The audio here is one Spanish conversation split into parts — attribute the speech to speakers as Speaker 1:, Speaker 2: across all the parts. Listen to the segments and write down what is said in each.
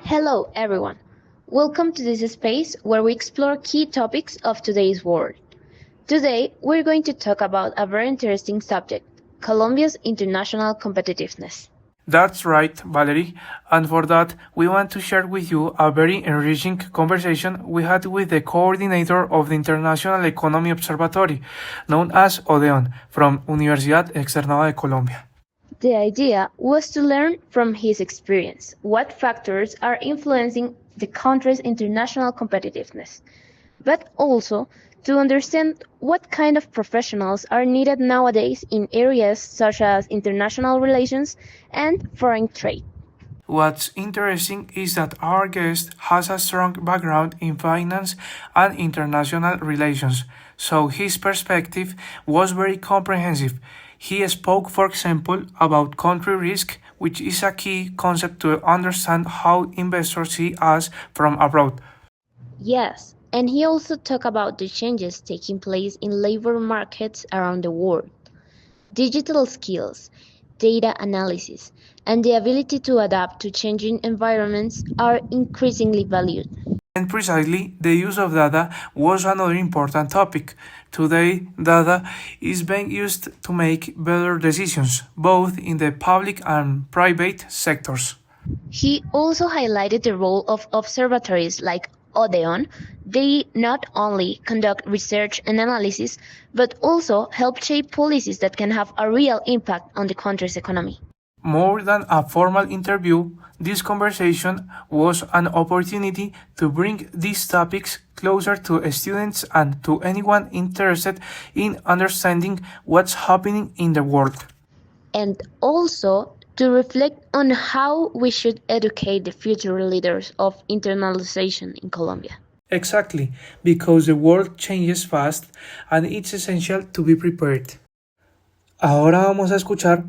Speaker 1: Hello, everyone. Welcome to this space where we explore key topics of today's world. Today, we're going to talk about a very interesting subject, Colombia's international competitiveness.
Speaker 2: That's right, Valerie. And for that, we want to share with you a very enriching conversation we had with the coordinator of the International Economy Observatory, known as ODEON, from Universidad Externada de Colombia.
Speaker 1: The idea was to learn from his experience what factors are influencing the country's international competitiveness, but also to understand what kind of professionals are needed nowadays in areas such as international relations and foreign trade.
Speaker 2: What's interesting is that our guest has a strong background in finance and international relations, so his perspective was very comprehensive. He spoke, for example, about country risk, which is a key concept to understand how investors see us from abroad.
Speaker 1: Yes, and he also talked about the changes taking place in labor markets around the world. Digital skills, data analysis, and the ability to adapt to changing environments are increasingly valued.
Speaker 2: And precisely, the use of data was another important topic. Today, data is being used to make better decisions, both in the public and private sectors.
Speaker 1: He also highlighted the role of observatories like Odeon. They not only conduct research and analysis, but also help shape policies that can have a real impact on the country's economy.
Speaker 2: More than a formal interview, this conversation was an opportunity to bring these topics closer to students and to anyone interested in understanding what's happening in the world.
Speaker 1: And also to reflect on how we should educate the future leaders of internationalization in Colombia.
Speaker 2: Exactly, because the world changes fast and it's essential to be prepared. Ahora vamos a escuchar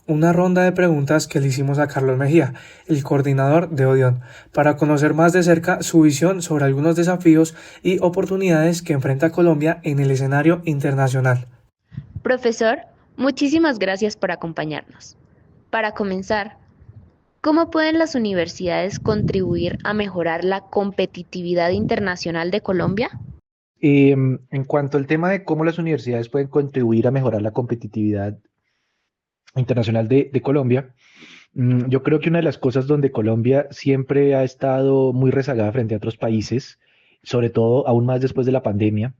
Speaker 2: una ronda de preguntas que le hicimos a Carlos Mejía, el coordinador de Odeon, para conocer más de cerca su visión sobre algunos desafíos y oportunidades que enfrenta Colombia en el escenario internacional.
Speaker 1: Profesor, muchísimas gracias por acompañarnos. Para comenzar, ¿cómo pueden las universidades contribuir a mejorar la competitividad internacional de Colombia?
Speaker 3: En cuanto al tema de cómo las universidades pueden contribuir a mejorar la competitividad internacional de Colombia, yo creo que una de las cosas donde Colombia siempre ha estado muy rezagada frente a otros países, sobre todo aún más después de la pandemia,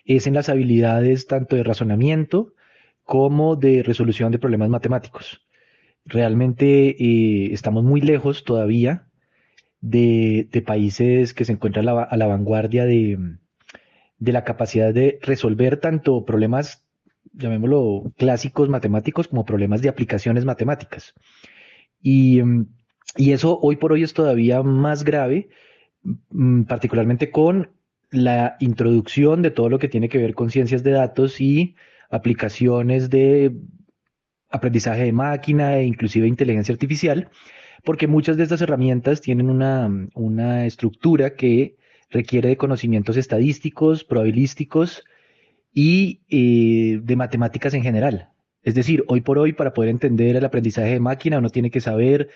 Speaker 3: es en las habilidades tanto de razonamiento como de resolución de problemas matemáticos. Realmente estamos muy lejos todavía de países que se encuentran a la vanguardia de la capacidad de resolver tanto problemas, llamémoslo clásicos matemáticos, como problemas de aplicaciones matemáticas. Y, y eso hoy por hoy es todavía más grave, particularmente con la introducción de todo lo que tiene que ver con ciencias de datos y aplicaciones de aprendizaje de máquina e inclusive inteligencia artificial, porque muchas de estas herramientas tienen una estructura que requiere de conocimientos estadísticos, probabilísticos y de matemáticas en general. Es decir, hoy por hoy, para poder entender el aprendizaje de máquina, uno tiene que saber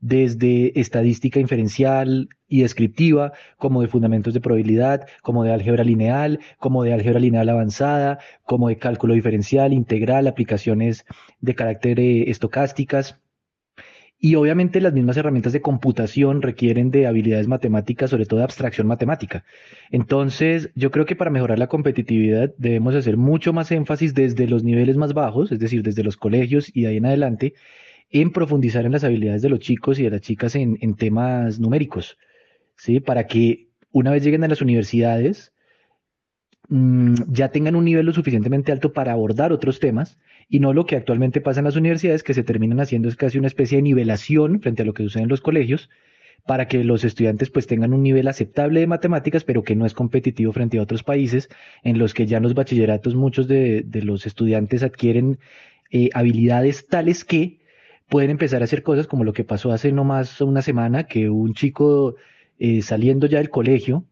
Speaker 3: desde estadística inferencial y descriptiva, como de fundamentos de probabilidad, como de álgebra lineal, como de álgebra lineal avanzada, como de cálculo diferencial, integral, aplicaciones de carácter estocásticas. Y obviamente las mismas herramientas de computación requieren de habilidades matemáticas, sobre todo de abstracción matemática. Entonces, yo creo que para mejorar la competitividad debemos hacer mucho más énfasis desde los niveles más bajos, es decir, desde los colegios y de ahí en adelante, en profundizar en las habilidades de los chicos y de las chicas en temas numéricos, ¿sí? Para que una vez lleguen a las universidades, ya tengan un nivel lo suficientemente alto para abordar otros temas y no lo que actualmente pasa en las universidades, que se terminan haciendo es casi una especie de nivelación frente a lo que sucede en los colegios, para que los estudiantes pues tengan un nivel aceptable de matemáticas, pero que no es competitivo frente a otros países en los que ya en los bachilleratos muchos de los estudiantes adquieren habilidades tales que pueden empezar a hacer cosas como lo que pasó hace no más una semana, que un chico saliendo ya del colegio,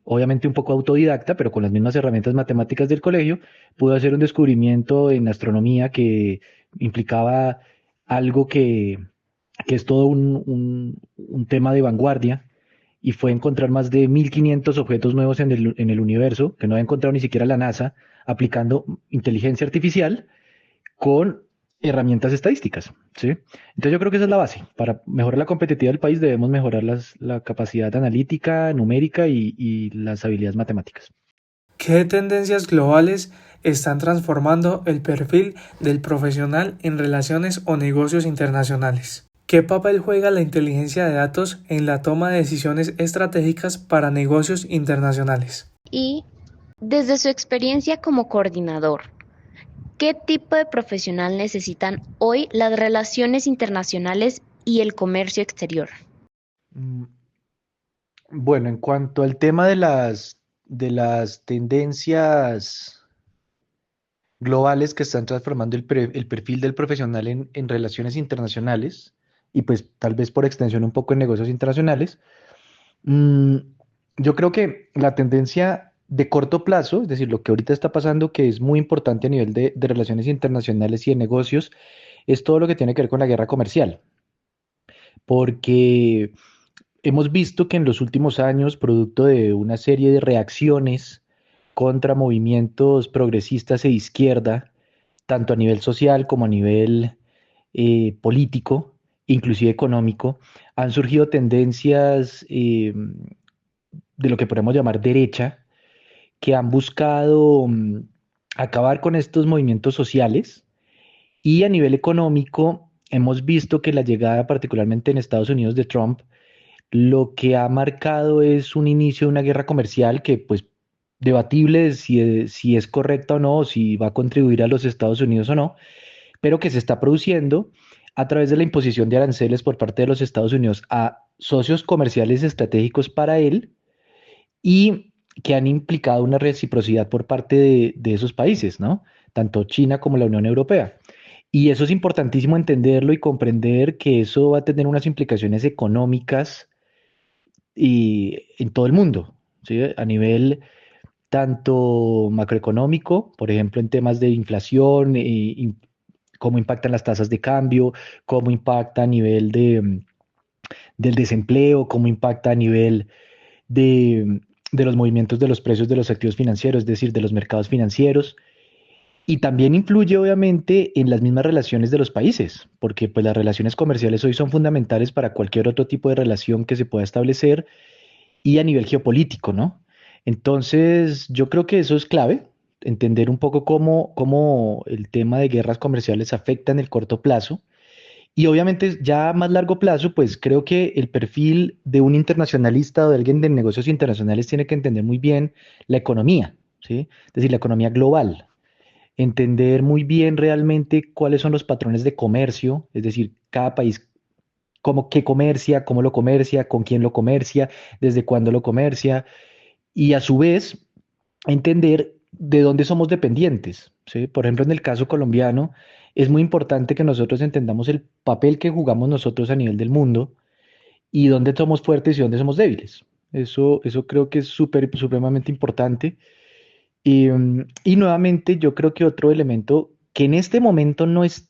Speaker 3: obviamente un poco autodidacta, pero con las mismas herramientas matemáticas del colegio, pudo hacer un descubrimiento en astronomía que implicaba algo que es todo un tema de vanguardia, y fue encontrar más de 1.500 objetos nuevos en el universo, que no había encontrado ni siquiera la NASA, aplicando inteligencia artificial con herramientas estadísticas, ¿sí? Entonces yo creo que esa es la base. Para mejorar la competitividad del país debemos mejorar la capacidad analítica, numérica y las habilidades matemáticas.
Speaker 2: ¿Qué tendencias globales están transformando el perfil del profesional en relaciones o negocios internacionales? ¿Qué papel juega la inteligencia de datos en la toma de decisiones estratégicas para negocios internacionales?
Speaker 1: Y desde su experiencia como coordinador, ¿qué tipo de profesional necesitan hoy las relaciones internacionales y el comercio exterior?
Speaker 3: Mm, Bueno, en cuanto al tema de las tendencias globales que están transformando el perfil del profesional en relaciones internacionales y pues tal vez por extensión un poco en negocios internacionales, mm, yo creo que la tendencia de corto plazo, es decir, lo que ahorita está pasando, que es muy importante a nivel de relaciones internacionales y de negocios, es todo lo que tiene que ver con la guerra comercial, porque hemos visto que en los últimos años, producto de una serie de reacciones contra movimientos progresistas e izquierda, tanto a nivel social como a nivel político, inclusive económico, han surgido tendencias de lo que podemos llamar derecha, que han buscado acabar con estos movimientos sociales, y a nivel económico hemos visto que la llegada particularmente en Estados Unidos de Trump lo que ha marcado es un inicio de una guerra comercial que pues debatible si es correcta o no, o si va a contribuir a los Estados Unidos o no, pero que se está produciendo a través de la imposición de aranceles por parte de los Estados Unidos a socios comerciales estratégicos para él, y que han implicado una reciprocidad por parte de esos países, ¿no? Tanto China como la Unión Europea. Y eso es importantísimo entenderlo y comprender que eso va a tener unas implicaciones económicas y en todo el mundo, ¿sí? A nivel tanto macroeconómico, por ejemplo, en temas de inflación, y cómo impactan las tasas de cambio, cómo impacta a nivel del desempleo, cómo impacta a nivel de los movimientos de los precios de los activos financieros, es decir, de los mercados financieros. Y también influye obviamente en las mismas relaciones de los países, porque pues las relaciones comerciales hoy son fundamentales para cualquier otro tipo de relación que se pueda establecer, y a nivel geopolítico, ¿no? Entonces, yo creo que eso es clave, entender un poco cómo el tema de guerras comerciales afecta en el corto plazo. Y obviamente ya a más largo plazo, pues creo que el perfil de un internacionalista o de alguien de negocios internacionales tiene que entender muy bien la economía, ¿sí? Es decir, la economía global, entender muy bien realmente cuáles son los patrones de comercio, es decir, cada país cómo qué comercia, cómo lo comercia, con quién lo comercia, desde cuándo lo comercia, y a su vez entender de dónde somos dependientes, ¿sí? Por ejemplo, en el caso colombiano, es muy importante que nosotros entendamos el papel que jugamos nosotros a nivel del mundo y dónde somos fuertes y dónde somos débiles. Eso creo que es supremamente importante. Y nuevamente, yo creo que otro elemento que en este momento no es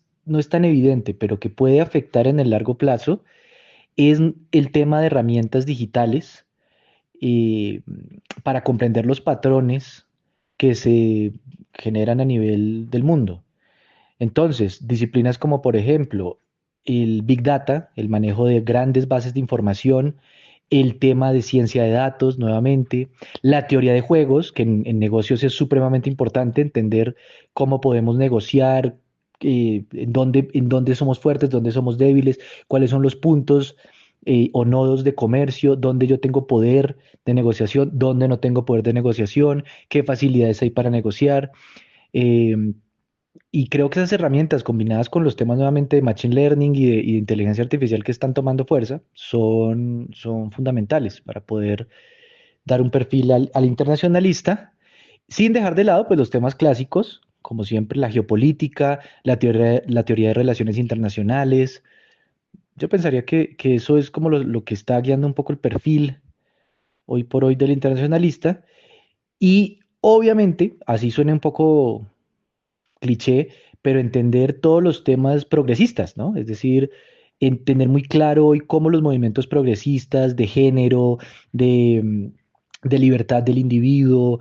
Speaker 3: tan evidente, pero que puede afectar en el largo plazo, es el tema de herramientas digitales, eh, para comprender los patrones que se generan a nivel del mundo. Entonces, disciplinas como por ejemplo el Big Data, el manejo de grandes bases de información, el tema de ciencia de datos, nuevamente, la teoría de juegos, que en negocios es supremamente importante entender cómo podemos negociar, en dónde somos fuertes, dónde somos débiles, cuáles son los puntos o nodos de comercio, dónde yo tengo poder de negociación, dónde no tengo poder de negociación, qué facilidades hay para negociar. em, y creo que esas herramientas combinadas con los temas nuevamente de Machine Learning y de inteligencia artificial que están tomando fuerza son fundamentales para poder dar un perfil al internacionalista, sin dejar de lado pues los temas clásicos, como siempre la geopolítica, la teoría de relaciones internacionales. Yo pensaría que eso es como lo que está guiando un poco el perfil hoy por hoy del internacionalista. Y obviamente, así suena un poco cliché, pero entender todos los temas progresistas, ¿no? Es decir, en tener muy claro hoy cómo los movimientos progresistas de género, de libertad del individuo,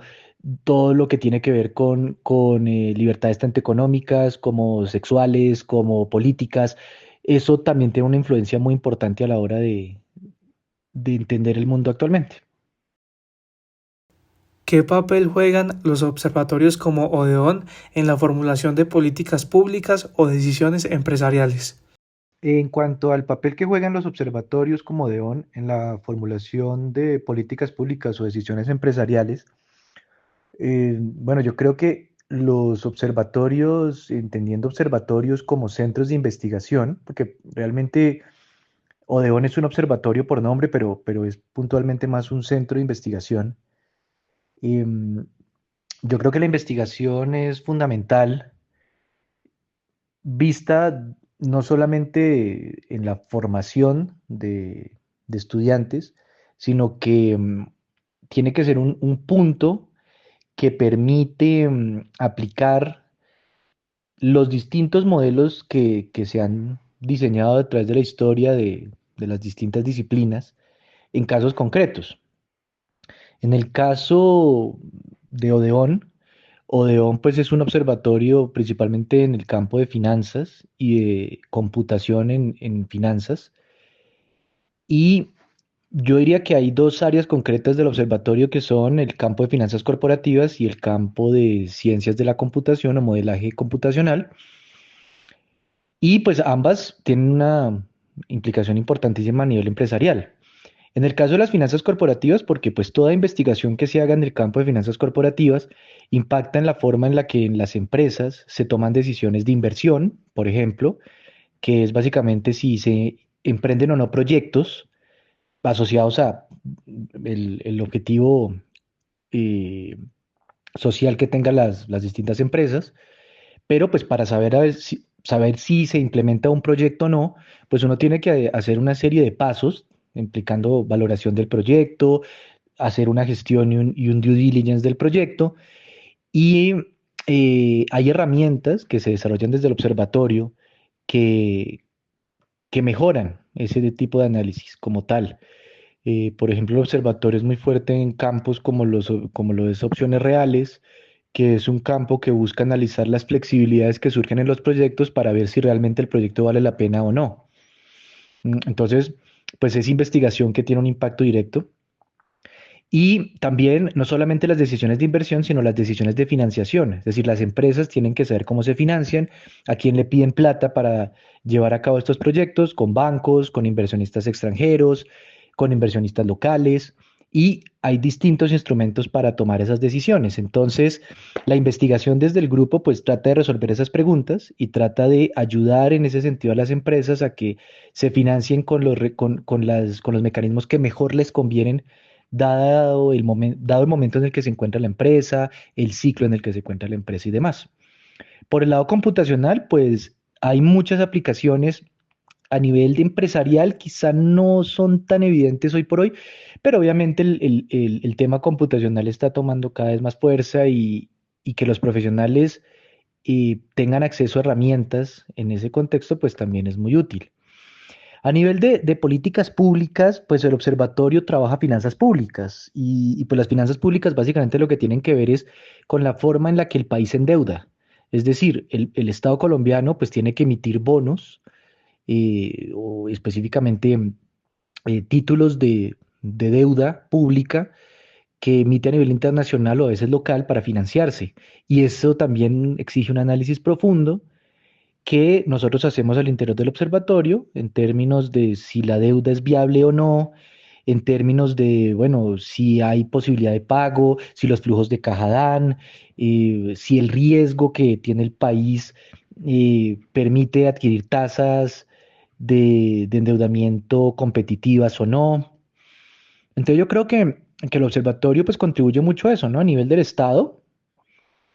Speaker 3: todo lo que tiene que ver con libertades tanto económicas como sexuales, como políticas, eso también tiene una influencia muy importante a la hora de entender el mundo actualmente.
Speaker 2: ¿Qué papel juegan los observatorios como Odeón en la formulación de políticas públicas o decisiones empresariales?
Speaker 3: En cuanto al papel que juegan los observatorios como DEON en la formulación de políticas públicas o decisiones empresariales, bueno, yo creo que los observatorios, entendiendo observatorios como centros de investigación, porque realmente Odeón es un observatorio por nombre, pero es puntualmente más un centro de investigación. Em, yo creo que la investigación es fundamental, vista no solamente en la formación de estudiantes, sino que tiene que ser un punto que permite aplicar los distintos modelos que se han diseñado a través de la historia de las distintas disciplinas en casos concretos. En el caso de Odeón, Odeón pues es un observatorio principalmente en el campo de finanzas y de computación en finanzas. Y yo diría que hay dos áreas concretas del observatorio que son el campo de finanzas corporativas y el campo de ciencias de la computación o modelaje computacional. Y pues ambas tienen una implicación importantísima a nivel empresarial. En el caso de las finanzas corporativas, porque pues toda investigación que se haga en el campo de finanzas corporativas impacta en la forma en la que en las empresas se toman decisiones de inversión, por ejemplo, que es básicamente si se emprenden o no proyectos asociados a el objetivo eh, social que tengan las distintas empresas, pero pues para saber, saber si se implementa un proyecto o no, pues uno tiene que hacer una serie de pasos implicando valoración del proyecto, hacer una gestión y un due diligence del proyecto. Y hay herramientas que se desarrollan desde el observatorio que, que mejoran ese tipo de análisis como tal. Por ejemplo, el observatorio es muy fuerte en campos como lo es opciones reales, que es un campo que busca analizar las flexibilidades que surgen en los proyectos para ver si realmente el proyecto vale la pena o no. Entonces, pues es investigación que tiene un impacto directo. Y también no solamente las decisiones de inversión, sino las decisiones de financiación. Es decir, las empresas tienen que saber cómo se financian, a quién le piden plata para llevar a cabo estos proyectos, con bancos, con inversionistas extranjeros, con inversionistas locales. Y hay distintos instrumentos para tomar esas decisiones. Entonces, la investigación desde el grupo pues trata de resolver esas preguntas y trata de ayudar en ese sentido a las empresas a que se financien con los mecanismos que mejor les convienen dado el momento en el que se encuentra la empresa, el ciclo en el que se encuentra la empresa y demás. Por el lado computacional, pues hay muchas aplicaciones a nivel de empresarial, quizá no son tan evidentes hoy por hoy, pero obviamente el tema computacional está tomando cada vez más fuerza y que los profesionales tengan acceso a herramientas en ese contexto, pues también es muy útil. A nivel de políticas públicas, pues el observatorio trabaja finanzas públicas pues las finanzas públicas básicamente lo que tienen que ver es con la forma en la que el país se endeuda. Es decir, el Estado colombiano pues tiene que emitir bonos o específicamente títulos de deuda pública que emite a nivel internacional o a veces local para financiarse. Y eso también exige un análisis profundo que nosotros hacemos al interior del observatorio en términos de si la deuda es viable o no, en términos de, bueno, si hay posibilidad de pago, si los flujos de caja dan, si el riesgo que tiene el país permite adquirir tasas de endeudamiento competitivas o no. Entonces yo creo que el observatorio pues contribuye mucho a eso, ¿no? A nivel del Estado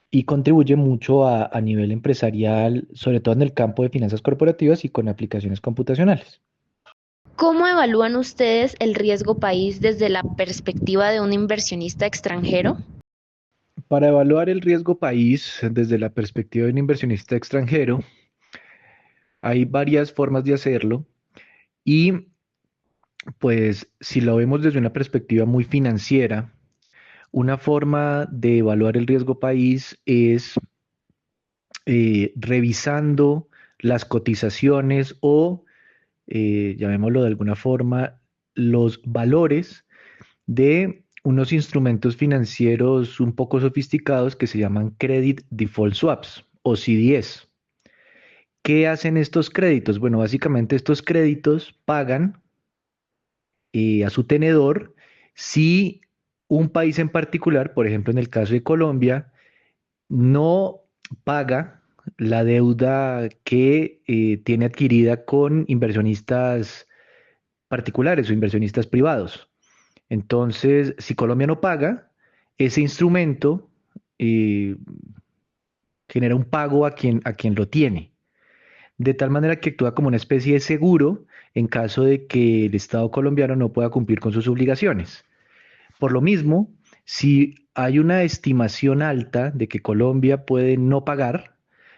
Speaker 3: y contribuye mucho a nivel empresarial, sobre todo en el campo de finanzas corporativas y con aplicaciones computacionales.
Speaker 1: ¿Cómo evalúan ustedes el riesgo país desde la perspectiva de un inversionista extranjero?
Speaker 3: Para evaluar el riesgo país desde la perspectiva de un inversionista extranjero, hay varias formas de hacerlo. Y pues si lo vemos desde una perspectiva muy financiera, una forma de evaluar el riesgo país es revisando las cotizaciones o, llamémoslo de alguna forma, los valores de unos instrumentos financieros un poco sofisticados que se llaman Credit Default Swaps o CDS. ¿Qué hacen estos créditos? Bueno, básicamente estos créditos pagan a su tenedor si un país en particular, por ejemplo en el caso de Colombia, no paga la deuda que tiene adquirida con inversionistas particulares o inversionistas privados. Entonces, si Colombia no paga, ese instrumento eh, genera un pago a quien lo tiene, de tal manera que actúa como una especie de seguro en caso de que el Estado colombiano no pueda cumplir con sus obligaciones. Por lo mismo, si hay una estimación alta de que Colombia puede no pagar,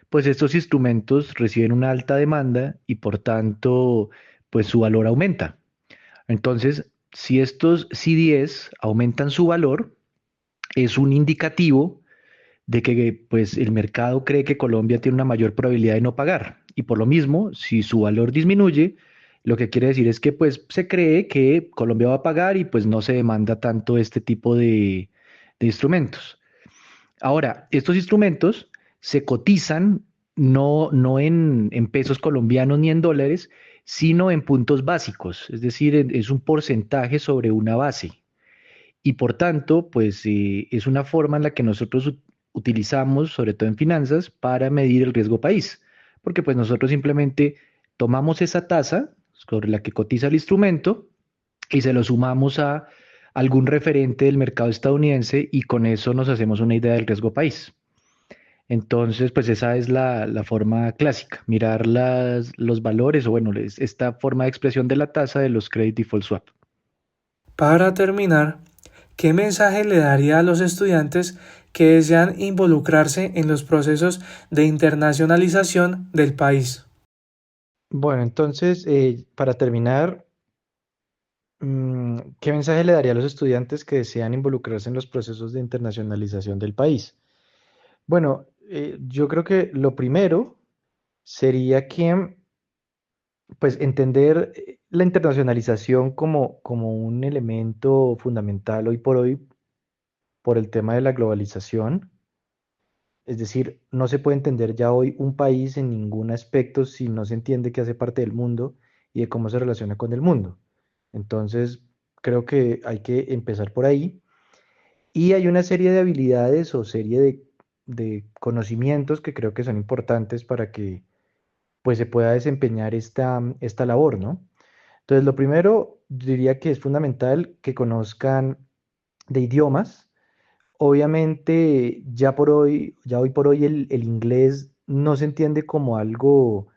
Speaker 3: pues estos instrumentos reciben una alta demanda y por tanto, pues su valor aumenta. Entonces, si estos CDS aumentan su valor, es un indicativo de que pues el mercado cree que Colombia tiene una mayor probabilidad de no pagar. Y por lo mismo, si su valor disminuye, lo que quiere decir es que pues se cree que Colombia va a pagar y pues no se demanda tanto este tipo de instrumentos. Ahora, estos instrumentos se cotizan no en pesos colombianos ni en dólares, sino en puntos básicos, es decir, es un porcentaje sobre una base. Y por tanto, pues es una forma en la que nosotros utilizamos, sobre todo en finanzas, para medir el riesgo país. Porque pues nosotros simplemente tomamos esa tasa sobre la que cotiza el instrumento y se lo sumamos a algún referente del mercado estadounidense y con eso nos hacemos una idea del riesgo país. Entonces, pues esa es la forma clásica, mirar los valores o bueno, esta forma de expresión de la tasa de los credit default swap.
Speaker 2: Para terminar, ¿qué mensaje le daría a los estudiantes que desean involucrarse en los procesos de internacionalización del país?
Speaker 3: Bueno, entonces, para terminar, ¿qué mensaje le daría a los estudiantes que desean involucrarse en los procesos de internacionalización del país? Bueno, yo creo que lo primero sería que, pues, entender la internacionalización como un elemento fundamental hoy por hoy por el tema de la globalización. Es decir, no se puede entender ya hoy un país en ningún aspecto si no se entiende que hace parte del mundo y de cómo se relaciona con el mundo. Entonces, creo que hay que empezar por ahí. Y hay una serie de habilidades o serie de conocimientos que creo que son importantes para que pues, se pueda desempeñar esta labor, ¿no? Entonces, lo primero, diría que es fundamental que conozcan de idiomas. Obviamente, ya hoy por hoy el inglés no se entiende como algo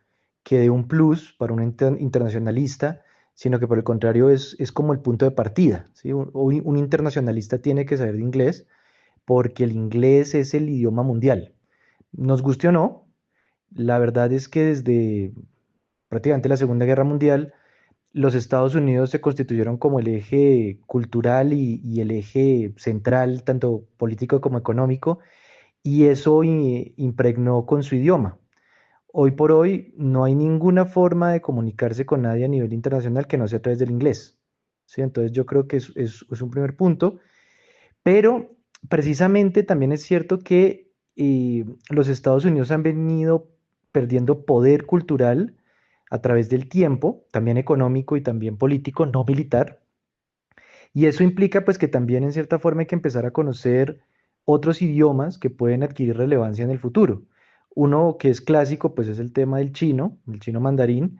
Speaker 3: que dé un plus para un internacionalista, sino que por el contrario es como el punto de partida, ¿sí? Un internacionalista tiene que saber de inglés porque el inglés es el idioma mundial. Nos guste o no, la verdad es que desde prácticamente la Segunda Guerra Mundial, los Estados Unidos se constituyeron como el eje cultural y el eje central, tanto político como económico, y eso impregnó con su idioma. Hoy por hoy no hay ninguna forma de comunicarse con nadie a nivel internacional que no sea a través del inglés. ¿Sí? Entonces yo creo que es un primer punto, pero precisamente también es cierto que los Estados Unidos han venido perdiendo poder cultural a través del tiempo, también económico y también político, no militar. Y eso implica pues que también en cierta forma hay que empezar a conocer otros idiomas que pueden adquirir relevancia en el futuro. Uno que es clásico pues es el tema del el chino mandarín.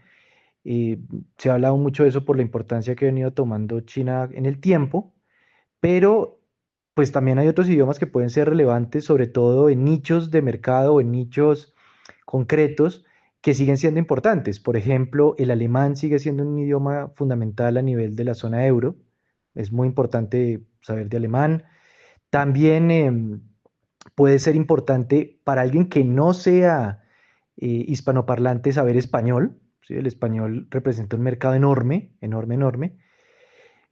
Speaker 3: Se ha hablado mucho de eso por la importancia que ha venido tomando China en el tiempo, pero pues también hay otros idiomas que pueden ser relevantes, sobre todo en nichos de mercado o en nichos concretos que siguen siendo importantes. Por ejemplo, el alemán sigue siendo un idioma fundamental a nivel de la zona euro. Es muy importante saber de alemán. También puede ser importante para alguien que no sea hispanoparlante saber español. ¿sí? El español representa un mercado enorme, enorme, enorme.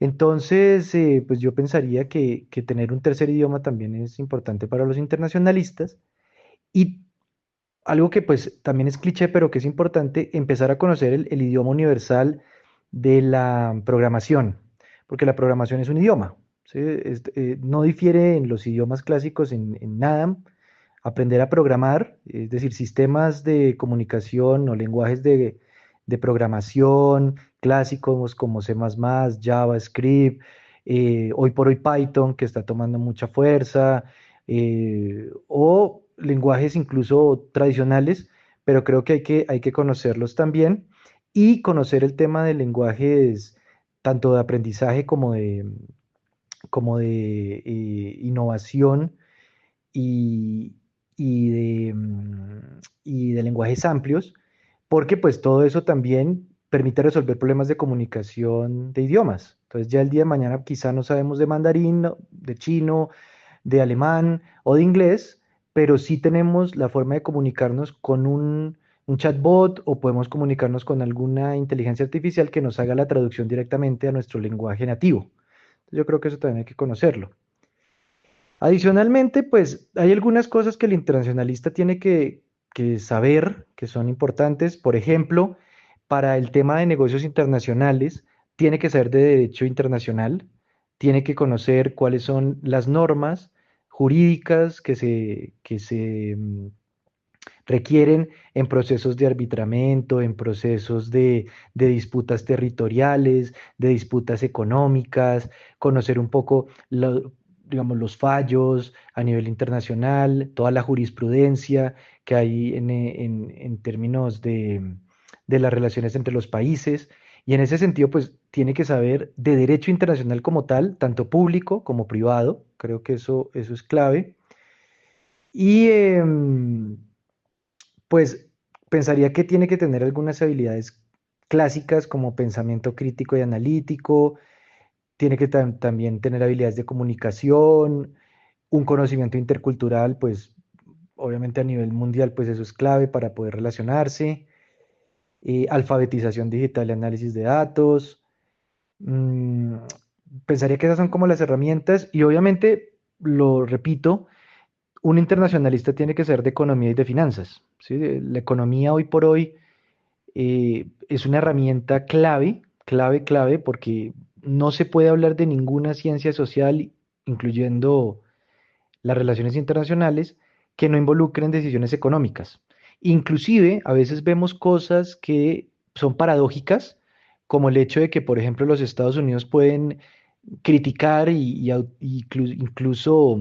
Speaker 3: Entonces, pues yo pensaría que tener un tercer idioma también es importante para los internacionalistas. Y algo que pues también es cliché, pero que es importante, empezar a conocer el idioma universal de la programación, porque la programación es un idioma, ¿sí? No difiere en los idiomas clásicos en nada. Aprender a programar, es decir, sistemas de comunicación o lenguajes de programación clásicos como C++, JavaScript, hoy por hoy Python, que está tomando mucha fuerza, o lenguajes incluso tradicionales, pero creo que hay que conocerlos también y conocer el tema de lenguajes tanto de aprendizaje como de innovación y, y de lenguajes amplios, porque pues todo eso también permite resolver problemas de comunicación de idiomas. Entonces ya el día de mañana quizá no sabemos de mandarín, de chino, de alemán o de inglés, pero sí tenemos la forma de comunicarnos con un chatbot o podemos comunicarnos con alguna inteligencia artificial que nos haga la traducción directamente a nuestro lenguaje nativo. Yo creo que eso también hay que conocerlo. Adicionalmente, pues hay algunas cosas que el internacionalista tiene que saber que son importantes. Por ejemplo, para el tema de negocios internacionales, tiene que saber de derecho internacional, tiene que conocer cuáles son las normas jurídicas que se requieren en procesos de arbitramiento, en procesos de disputas territoriales, de disputas económicas, conocer un poco digamos, los fallos a nivel internacional, toda la jurisprudencia que hay en términos de las relaciones entre los países. Y en ese sentido, pues tiene que saber de derecho internacional como tal, tanto público como privado. Creo que eso es clave. Y pues pensaría que tiene que tener algunas habilidades clásicas como pensamiento crítico y analítico, tiene que también tener habilidades de comunicación, un conocimiento intercultural, pues obviamente a nivel mundial, pues eso es clave para poder relacionarse, alfabetización digital y análisis de datos. mm, Pensaría que esas son como las herramientas y obviamente, lo repito, un internacionalista tiene que ser de economía y de finanzas, ¿sí? La economía hoy por hoy es una herramienta clave, clave, clave, porque no se puede hablar de ninguna ciencia social, incluyendo las relaciones internacionales, que no involucren decisiones económicas. Inclusive, a veces vemos cosas que son paradójicas, como el hecho de que, por ejemplo, los Estados Unidos pueden criticar incluso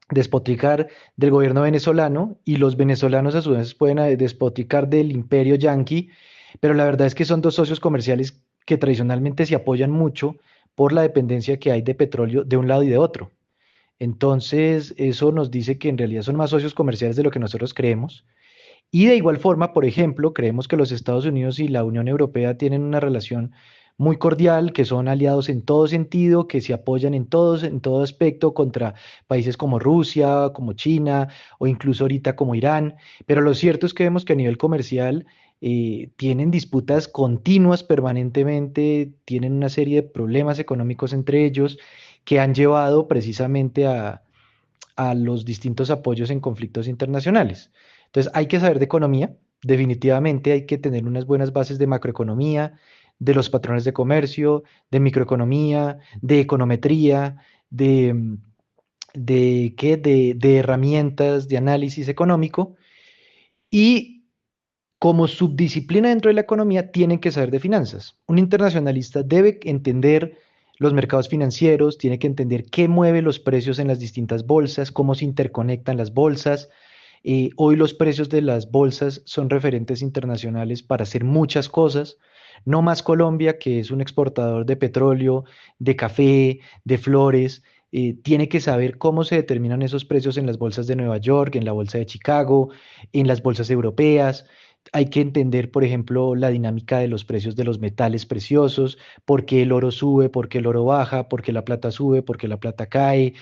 Speaker 3: despotricar del gobierno venezolano y los venezolanos a su vez pueden despotricar del imperio yanqui, pero la verdad es que son dos socios comerciales que tradicionalmente se apoyan mucho por la dependencia que hay de petróleo de un lado y de otro. Entonces, eso nos dice que en realidad son más socios comerciales de lo que nosotros creemos. Y de igual forma, por ejemplo, creemos que los Estados Unidos y la Unión Europea tienen una relación muy cordial, que son aliados en todo sentido, que se apoyan en todo aspecto contra países como Rusia, como China o incluso ahorita como Irán. Pero lo cierto es que vemos que a nivel comercial tienen disputas continuas permanentemente, tienen una serie de problemas económicos entre ellos que han llevado precisamente a los distintos apoyos en conflictos internacionales. Entonces, hay que saber de economía, definitivamente hay que tener unas buenas bases de macroeconomía, de los patrones de comercio, de microeconomía, de econometría, de herramientas de análisis económico y como subdisciplina dentro de la economía tienen que saber de finanzas. Un internacionalista debe entender los mercados financieros, tiene que entender qué mueve los precios en las distintas bolsas, cómo se interconectan las bolsas. Hoy los precios de las bolsas son referentes internacionales para hacer muchas cosas. No más Colombia, que es un exportador de petróleo, de café, de flores. Tiene que saber cómo se determinan esos precios en las bolsas de Nueva York, en la bolsa de Chicago, en las bolsas europeas. Hay que entender, por ejemplo, la dinámica de los precios de los metales preciosos, por qué el oro sube, por qué el oro baja, por qué la plata sube, por qué la plata cae.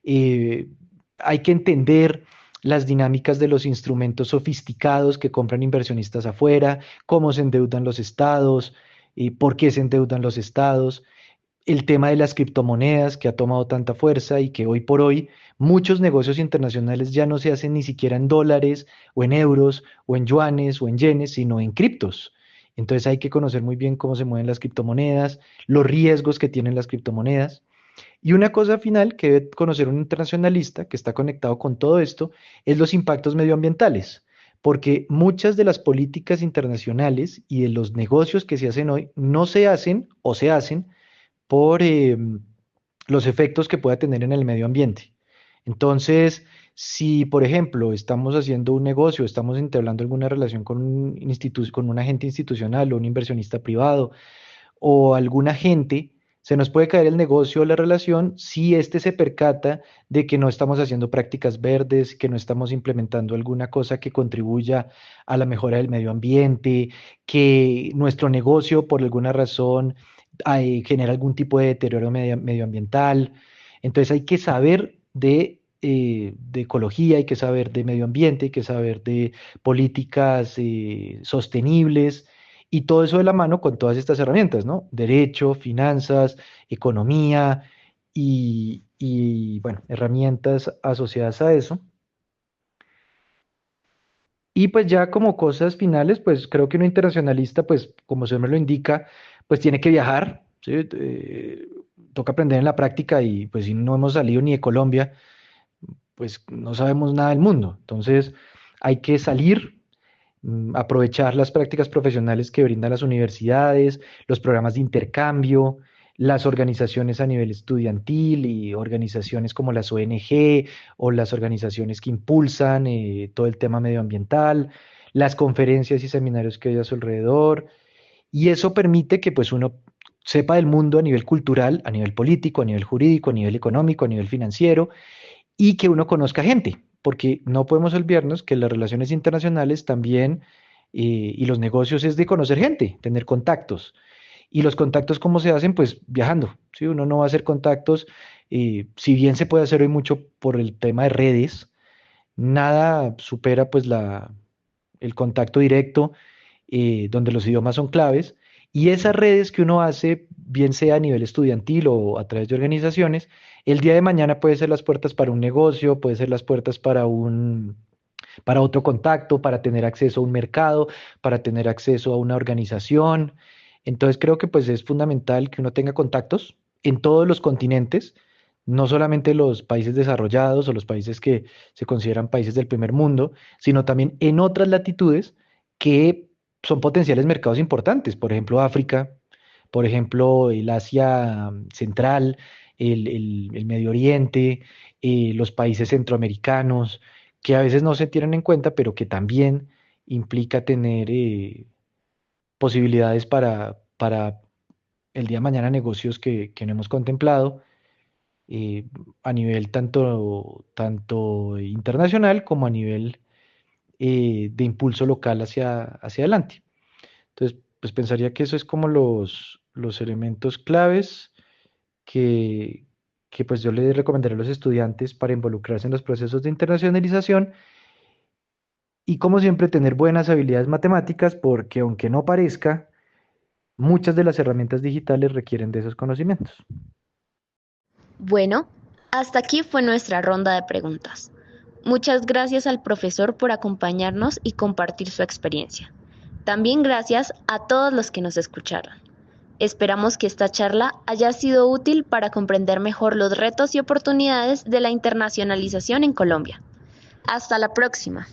Speaker 3: Eh, Hay que entender las dinámicas de los instrumentos sofisticados que compran inversionistas afuera, cómo se endeudan los estados, por qué se endeudan los estados, el tema de las criptomonedas que ha tomado tanta fuerza y que hoy por hoy muchos negocios internacionales ya no se hacen ni siquiera en dólares o en euros o en yuanes o en yenes, sino en criptos. Entonces hay que conocer muy bien cómo se mueven las criptomonedas, los riesgos que tienen las criptomonedas. Y una cosa final que debe conocer un internacionalista que está conectado con todo esto es los impactos medioambientales, porque muchas de las políticas internacionales y de los negocios que se hacen hoy no se hacen o se hacen por los efectos que pueda tener en el medio ambiente. Entonces, si por ejemplo estamos haciendo un negocio, estamos entablando alguna relación con con un agente institucional o un inversionista privado o algún agente, se nos puede caer el negocio o la relación si éste se percata de que no estamos haciendo prácticas verdes, que no estamos implementando alguna cosa que contribuya a la mejora del medio ambiente, que nuestro negocio por alguna razón genera algún tipo de deterioro medioambiental. Entonces hay que saber de ecología, hay que saber de medio ambiente, hay que saber de políticas sostenibles y todo eso de la mano con todas estas herramientas, ¿no? Derecho, finanzas, economía bueno, herramientas asociadas a eso. Y pues ya como cosas finales, pues creo que un internacionalista, pues como se me lo indica, pues tiene que viajar, ¿sí? Toca aprender en la práctica y pues si no hemos salido ni de Colombia, pues no sabemos nada del mundo. Entonces hay que salir, aprovechar las prácticas profesionales que brindan las universidades, los programas de intercambio, las organizaciones a nivel estudiantil y organizaciones como las ONG o las organizaciones que impulsan todo el tema medioambiental, las conferencias y seminarios que hay a su alrededor. Y eso permite que pues uno sepa del mundo a nivel cultural, a nivel político, a nivel jurídico, a nivel económico, a nivel financiero y que uno conozca gente, porque no podemos olvidarnos que las relaciones internacionales también y los negocios es de conocer gente, tener contactos. Y los contactos, ¿cómo se hacen? Pues viajando, ¿sí? Uno no va a hacer contactos, si bien se puede hacer hoy mucho por el tema de redes, nada supera pues el contacto directo, donde los idiomas son claves. Y esas redes que uno hace, bien sea a nivel estudiantil o a través de organizaciones, el día de mañana puede ser las puertas para un negocio, puede ser las puertas para otro contacto, para tener acceso a un mercado, para tener acceso a una organización. Entonces creo que pues es fundamental que uno tenga contactos en todos los continentes, no solamente los países desarrollados o los países que se consideran países del primer mundo, sino también en otras latitudes que son potenciales mercados importantes, por ejemplo África, por ejemplo el Asia Central, el Medio Oriente, los países centroamericanos, que a veces no se tienen en cuenta, pero que también implica tener posibilidades para el día de mañana negocios que no hemos contemplado eh, a nivel tanto internacional como a nivel de impulso local hacia adelante. Entonces, pues pensaría que eso es como los elementos claves que, que pues yo le recomendaría a los estudiantes para involucrarse en los procesos de internacionalización y como siempre tener buenas habilidades matemáticas porque aunque no parezca, muchas de las herramientas digitales requieren de esos conocimientos.
Speaker 1: Bueno, hasta aquí fue nuestra ronda de preguntas. Muchas gracias al profesor por acompañarnos y compartir su experiencia. También gracias a todos los que nos escucharon. Esperamos que esta charla haya sido útil para comprender mejor los retos y oportunidades de la internacionalización en Colombia. Hasta la próxima.